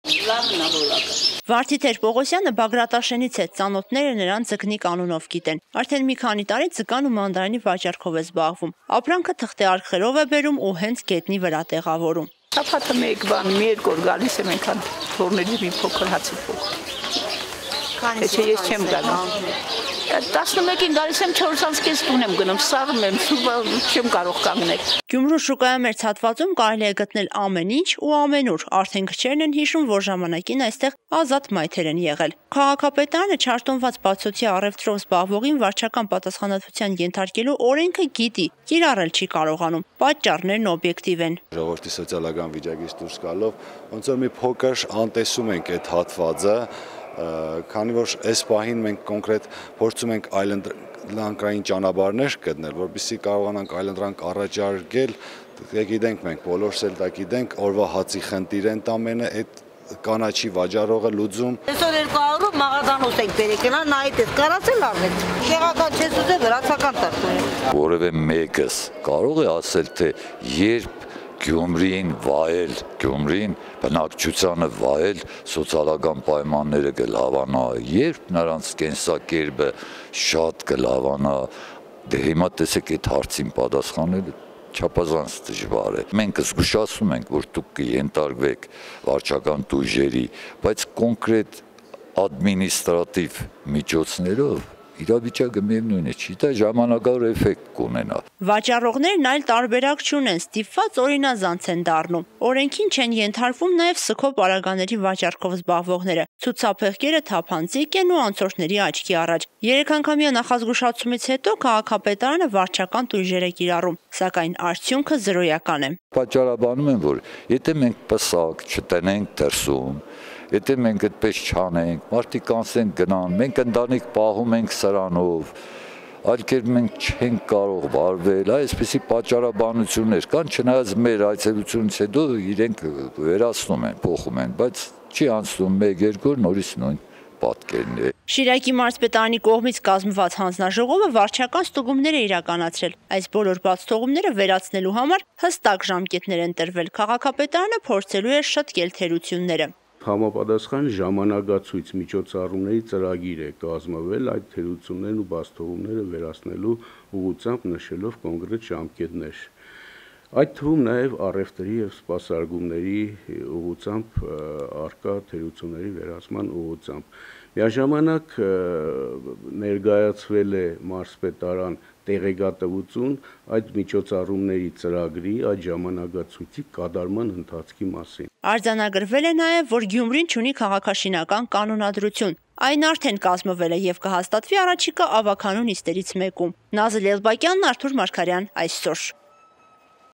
Լավն է որակը։ Վարդիթեր Պողոսյանը Բագրատաշենից է, ծանոթները նրան Ձկնիկ անունով գիտեն։ Արդեն մի քանի տարի ձկան ու մանդարինի վաճառքով է զբաղվում։ Ապրանքը թղթե արկղերով է բերում ու հենց գետնի վրա տեղավորում։ Շաբաթը մեկ բան, մի երկու օր գալիս եմ այնքան թորներից մի փոքր հացի փոքր։ Քանիսի ես չեմ գնում։ 11-ին գալիս եմ 4-ից տուն եմ գնում, սառում եմ, չեմ կարող կանգնել։ Գյումրու շուկայամերձ հատվածում կարելի է գտնել ամեն ինչ ու ամենուր։ Արդեն քչերն են հիշում, որ ժամանակին այստեղ ազատ մայթեր են եղել։ Քաղաքապետարանը չարտոնված բացօթյա առևտրով զբաղվողին վարչական պատասխանատվության ենթարկելու օրենքը գիտի, կիրառել չի կարողանում։ Պատճառներն օբյեկտիվ են։ Ժողովրդի սոցիալական վիճակից դուրս գալով, ոնց որ մի փոքր անտեսում ենք այդ հատվածը, քանի որ այս պահին մենք կոնկրետ փորձում ենք այլընտրանքային ճանապարհներ գտնել, որպեսզի կարողանանք այլընտրանք առաջարկել, գիտենք մենք բոլորս էլ դա գիտենք, օրվա հացի խնդիր են ամենը այդ կանաչի վաճառողը լուծում։ Այսօր 200-ով մաղազանոց ենք բերել, գնա նայեք, կարացել արվեց։ Շեղական չես ուզել, վրացական տախտում։ Որևէ մեկս կարող է ասել, թե երբ Գյումրին վայել, Գյումրին բնակչությանը վայել սոցիալական պայմանները կլավանա, երբ նրանց կենսակերպը շատ կլավանա, դե հիմա տեսեք այդ հարցին պատասխանելը չափազանց դժվար է։ Մենք զգուշացնում ենք, որ դուք կենտարկվեք վարչական տույժերի, բայց կոնկրետ ադմինիստրատիվ միջոցներով իրավիճակը միևնույն է, չի դա ժամանակավոր էֆեկտ կունենա։ Վաճառողներն այլ տարբերակ չունեն, ստիպված օրինազանց են դառնում։ Օրենքին չեն ենթարկվում նաև սքո պարագաների վաճառքով զբաղվողները։ Ցուցափեղկերը թափանցիկ են ու անցորդների աչքի առաջ։ 3 անգամյա նախազգուշացումից հետո քաղաքապետարանը վարչական տույժեր է կիրառում, սակայն արդյունքը զրոյական է։ Պատճառաբանում են, որ եթե մենք պսակ չտնենք դրսում, եթե մենք այդպես չանենք, մարդիկ անցնեն գնան, մենք ընտանիք պահում ենք սրանով, այլ կերպ մենք չենք կարող վարվել, այսպիսի պատճառաբանություններ կան, չնայած մեր այցելությունից հետո իրենք վերացնում են, փոխում են, բայց չի անցնում 1-2 օր նորից նույն պատկերն է։ Շիրակի մարզպետարանի կողմից կազմված հանձնաժողովը վարչական ստուգումներ է իրականացրել։ Այս բոլոր բաց թողումները վերացնելու համար հստակ ժամկետներ են տրվել։ Քաղաքապետարանը փորձելու է շտկել թերությունները։ Համապատասխան ժամանակացույց միջոցառումների ծրագիր է կազմվել այդ թերություններն ու բացթողումները վերացնելու ուղղությամբ նշելով կոնկրետ ժամկետներ։ Այդ թվում նաև առևտրի եւ սպասարկումների ուղղությամբ արկա թերությունների վերացման ուղղությամբ։ Միաժամանակ ներկայացվել է մարզպետարան տեղեկատվություն այդ միջոցառումների ծրագրի, այդ ժամանակացույցի կատարման ընթացքի մասին։ Արձանագրվել է նաև, որ Գյումրին չունի քաղաքաշինական կանոնադրություն։ Այն արդեն կազմվել է եւ կհաստատվի առաջիկա ավագանու նիստերից մեկում։ Նազել Էլբակյանն, Արթուր Մարգարյան, այսօր։